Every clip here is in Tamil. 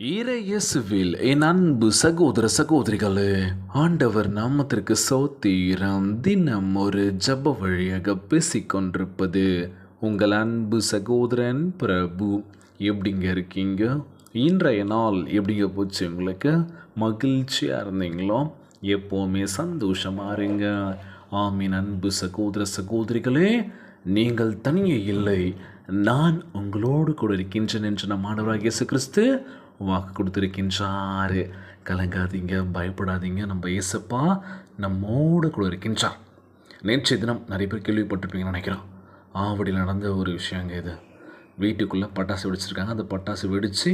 இயேசுவில் என் அன்பு சகோதர சகோதரிகளே, ஆண்டவர் நாமத்திற்கு ஸ்தோத்திரம். தினம் ஒரு ஜெப வழியாக பேசிக்கொண்டிருப்பது உங்கள் அன்பு சகோதரன் பிரபு. எப்படிங்க இருக்கீங்க? இன்றைய நாள் எப்படிங்க போச்சு? உங்களுக்கு மகிழ்ச்சியாக இருந்தீங்களோ? எப்போவுமே சந்தோஷமாக இருங்க. ஆமீன். அன்பு சகோதர சகோதரிகளே, நீங்கள் தனியே இல்லை, நான் உங்களோடு கூட இருக்கின்றேன் என்று நம் ஆண்டவராகிய இயேசு கிறிஸ்து வாக்கு கொடுத்துருக்கின்றார். கலங்காதீங்க, பயப்படாதீங்க. நம்ம இயேசப்பா நம்மோடு கூட இருக்கின்றார். நேற்றைய தினம் நிறைய பேர் கேள்விப்பட்டிருப்பீங்கன்னு நினைக்கிறோம். ஆவடியில் நடந்த ஒரு விஷயங்க இது. வீட்டுக்குள்ளே பட்டாசு வெடிச்சிருக்காங்க. அந்த பட்டாசு வெடித்து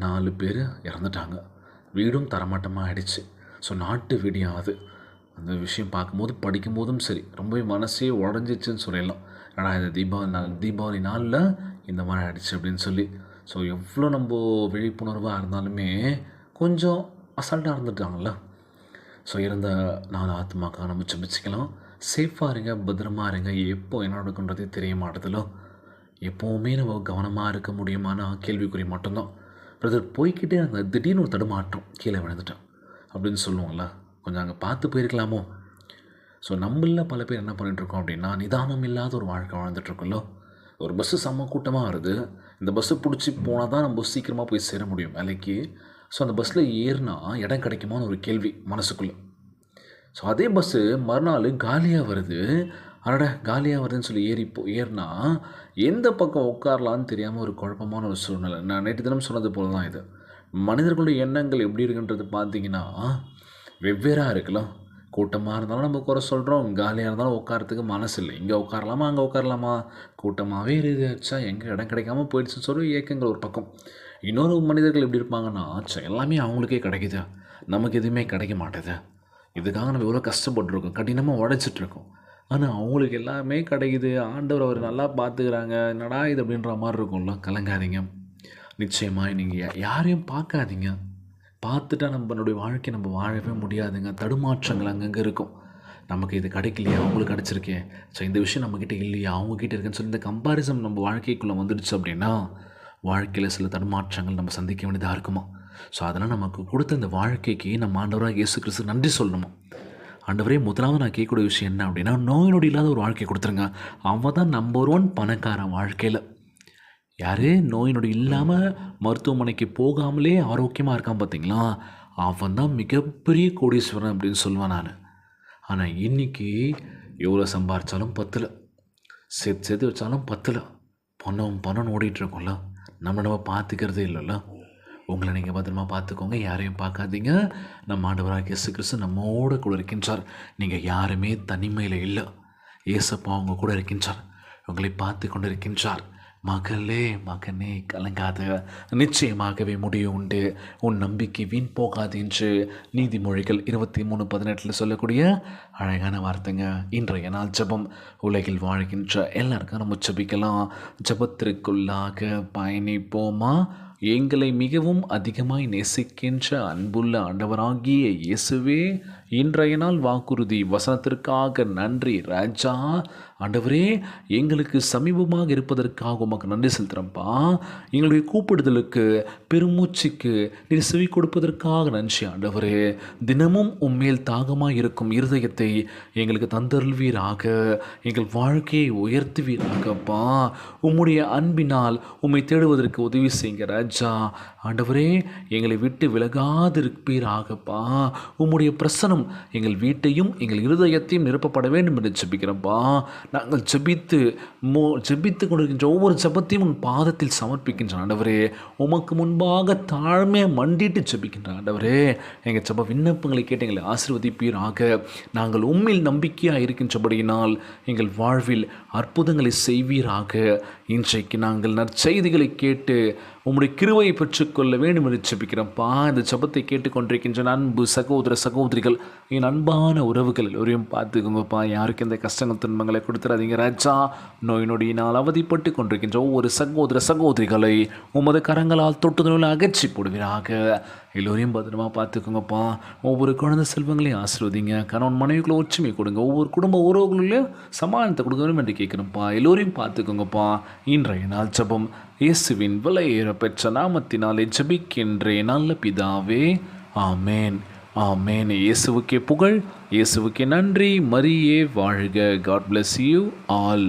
4 பேர் இறந்துட்டாங்க. வீடும் தரமாட்டமாக ஆயிடுச்சு. ஸோ நாட்டு வெடியாது. அந்த விஷயம் பார்க்கும்போது படிக்கும்போதும் சரி, ரொம்பவே மனசே உடஞ்சிச்சுன்னு சொல்லலாம். ஏன்னா இந்த தீபாவளி நாளில் இந்த மாதிரி ஆயிடுச்சு அப்படின்னு சொல்லி. ஸோ எவ்வளோ நம்ம விழிப்புணர்வாக இருந்தாலுமே கொஞ்சம் அசால்ட்டாக இருந்துட்டாங்கள்ல. ஸோ இருந்த 4 ஆத்மாக்காக நம்ம ஜெபிச்சுக்கலாம். சேஃபாக இருங்க, பத்திரமா இருங்க. எப்போ என்ன நடக்குன்றதே தெரிய மாட்டதில்ல. எப்போவுமே நம்ம கவனமாக இருக்க முடியுமானா கேள்விக்குறி மட்டும்தான். பிரதர் போய்கிட்டே அங்கே திடீர்னு ஒரு தடுமாற்றம், கீழே விழுந்துட்டேன் அப்படின்னு சொல்லுவோம்ல. கொஞ்சம் அங்கே பார்த்து போயிருக்கலாமோ? ஸோ நம்மளில் பல பேர் என்ன பண்ணிகிட்ருக்கோம் அப்படின்னா, நிதானம் இல்லாத ஒரு வாழ்க்கை வாழ்ந்துட்டுருக்கோம்ல. ஒரு பஸ்ஸு செம்ம கூட்டமாக வருது. இந்த பஸ்ஸை பிடிச்சி போனால் தான் நம்ம சீக்கிரமாக போய் சேர முடியும் வேலைக்கு. ஸோ அந்த பஸ்ஸில் ஏறினா இடம் கிடைக்குமான்னு ஒரு கேள்வி மனசுக்குள்ளே. ஸோ அதே பஸ்ஸு மறுநாள் காலியாக வருது. காலியாக வருதுன்னு சொல்லி ஏறினா எந்த பக்கம் உட்காரலான்னு தெரியாமல் ஒரு குழப்பமான ஒரு சூழ்நிலை. நான் நேற்று தினம் சொன்னது போல தான் இது. மனிதர்களுடைய எண்ணங்கள் எப்படி இருக்குன்றது பார்த்தீங்கன்னா வெவ்வேறாக இருக்கலாம். கூட்டமாக இருந்தாலும் நம்ம குறை சொல்கிறோம், காலியாக இருந்தாலும் உட்காரத்துக்கு மனசு இல்லை. இங்கே உட்காரலாமா, அங்கே உட்காரலாமா, கூட்டமாகவே இருந்துச்சா, எங்கே இடம் கிடைக்காம போயிடுச்சுன்னு சொல்லி ஏக்கங்கள் ஒரு பக்கம். இன்னொரு மனிதர்கள் எப்படி இருப்பாங்கன்னா, எல்லாமே அவங்களுக்கே கிடைக்குது, நமக்கு எதுவுமே கிடைக்க மாட்டேது. இதுக்காக நம்ம எவ்வளோ கஷ்டப்பட்டுருக்கோம், கடினமாக உழைச்சிட்ருக்கோம். ஆனால் அவங்களுக்கு எல்லாமே கிடைக்குது. ஆண்டவர் அவர் நல்லா பார்த்துக்கிறாங்க. என்னடா இது அப்படின்ற மாதிரி இருக்கும்ல. கலங்காதீங்க. நிச்சயமாக நீங்கள் யாரையும் பார்க்காதீங்க. பார்த்துட்டா நம்மளுடைய வாழ்க்கையை நம்ம வாழவே முடியாதுங்க. தடுமாற்றங்கள் அங்கங்கே இருக்கும். நமக்கு இது கிடைக்கலையா, அவங்களுக்கு கிடச்சிருக்கே, ஸோ இந்த விஷயம் நம்மக்கிட்ட இல்லையா, அவங்கக்கிட்ட இருக்குன்னு சொல்லி இந்த கம்பாரிசன் நம்ம வாழ்க்கைக்குள்ளே வந்துடுச்சு அப்படின்னா வாழ்க்கையில் சில தடுமாற்றங்கள் நம்ம சந்திக்க வேண்டியதாக இருக்குமா. ஸோ அதனால் நமக்கு கொடுத்த இந்த வாழ்க்கைக்கு நம்ம ஆண்டவராக இயேசு கிறிஸ்து நன்றி சொல்லணுமா. ஆண்டவரே, முதலாவது நான் கேட்கக்கூடிய விஷயம் என்ன அப்படின்னா, நோய் நொடி இல்லாத ஒரு வாழ்க்கை கொடுத்துருங்க. அவன் தான் நம்பர் 1 பணக்காரன் வாழ்க்கையில். யார் நோய் நொடி இல்லாமல் மருத்துவமனைக்கு போகாமலே ஆரோக்கியமாக இருக்கான் பார்த்தீங்களா, அவன் தான் மிகப்பெரிய கோடீஸ்வரன் அப்படின்னு சொல்லுவேன் நான். ஆனால் இன்றைக்கி எவ்வளோ சம்பாரித்தாலும் பத்தலை, சேர்த்து வச்சாலும் பத்தலை. பணம் ஓடிட்டுருக்கோம்ல. நம்ம பார்த்துக்கிறதே இல்லைல்ல. உங்களை நீங்கள் பத்திரமா பார்த்துக்கோங்க. யாரையும் பார்க்காதீங்க. நம்ம ஆண்டவராகிய இயேசு கிறிஸ்து நம்மோடு கூட இருக்கின்றார். நீங்கள் யாருமே தனிமையில் இல்லை. இயேசப்பா அவங்க கூட இருக்கின்றார், உங்களை பார்த்து கொண்டு இருக்கின்றார். மகளே, மகனே, கலங்காத, நிச்சயமாகவே முடிவு உண்டு. உன் நம்பிக்கை வீண் போகாது என்று நீதிமொழிகள் 23:18 சொல்லக்கூடிய அழகான வார்த்தைங்க. இன்றைய நாள் ஜெபம். உலகில் வாழ்கின்ற எல்லாருக்கும் நம்ம ஜெபிக்கலாம். ஜெபத்திற்குள்ளாக பயணிப்போமா. எங்களை மிகவும் அதிகமாய் நேசிக்கின்ற அன்புள்ள ஆண்டவராகிய இயேசுவே, இன்றைய நாள் வாக்குறுதி வசனத்திற்காக நன்றி ராஜா. ஆண்டவரே, எங்களுக்கு சமீபமாக இருப்பதற்காக உமக்கு நன்றி செலுத்துகிறோம்ப்பா. எங்களுடைய கூப்பிடுதலுக்கு, பெருமூச்சுக்கு நீர் செவி கொடுப்பதற்காக நன்றி ஆண்டவரே. தினமும் உம்மேல் தாகமாக இருக்கும் இருதயத்தை எங்களுக்கு தந்தருள்வீராக. எங்கள் வாழ்க்கையை உயர்த்துவீராகப்பா. உம்முடைய அன்பினால் உம்மை தேடுவதற்கு உதவி செய்யுங்க ராஜா. ஆண்டவரே, எங்களை விட்டு விலகாதிருப்பீராகப்பா. உம்முடைய பிரசனம் எங்கள் வீட்டையும் எங்கள் இருதயத்தையும் நிரப்பப்பட வேண்டும் என்று ஜெபிக்கிறோம்ப்பா. நாங்கள் ஜெபித்து கொண்டிருக்கின்ற ஒவ்வொரு ஜெபத்தையும் உன் பாதத்தில் சமர்ப்பிக்கின்ற ஆண்டவரே. உமக்கு முன்பாக தாழ்மையாக மண்டிட்டு ஜெபிக்கின்ற ஆண்டவரே. எங்கள் ஜெப விண்ணப்பங்களை கேட்டு எங்களை ஆசீர்வதிப்பீராக. நாங்கள் உம்மில் நம்பிக்கையாக இருக்கின்றபடியினால் எங்கள் வாழ்வில் அற்புதங்களை செய்வீராக. இன்றைக்கு நாங்கள் நற்செய்திகளை கேட்டு உம்முடைய கிருபையை பெற்றுக்கொள்ள வேண்டும் என்று ஜெபிக்கிறோம்ப்பா. இந்த ஜெபத்தை கேட்டுக்கொண்டிருக்கின்ற அன்பு சகோதர சகோதரிகள், என் அன்பான உறவுகள் எல்லோரையும் பார்த்துக்கோங்கப்பா. யாருக்கு இந்த கஷ்டங்கள் துன்பங்களை கொடுத்துறாதீங்க ராஜா. நோய் நொடியினால் அவதிப்பட்டு கொண்டிருக்கின்ற ஒவ்வொரு சகோதர சகோதரிகளை உமது கரங்களால் தொட்டு அகற்றி போடுவீராக. எல்லோரையும் பத்திரமா பார்த்துக்கோங்கப்பா. ஒவ்வொரு குழந்தை செல்வங்களையும் ஆசீர்வதிங்க. கணவன் மனைவிக்குள்ள ஒற்றுமை கொடுங்க. ஒவ்வொரு குடும்ப உறவுகளிலும் சமாதானத்தை கொடுக்க வேண்டும் என்று கேட்கணும்ப்பா. எல்லோரையும் பார்த்துக்கோங்கப்பா. இன்றைய நாள் ஜெபம் இயேசுவின் விலையேற பெற்ற நாமத்தினாலே ஜெபிக்கின்றேன் நல்ல பிதாவே. ஆமேன். ஆமேன். இயேசுவுக்கே புகழ், இயேசுவுக்கே நன்றி. மரியே வாழ்க. God bless you all.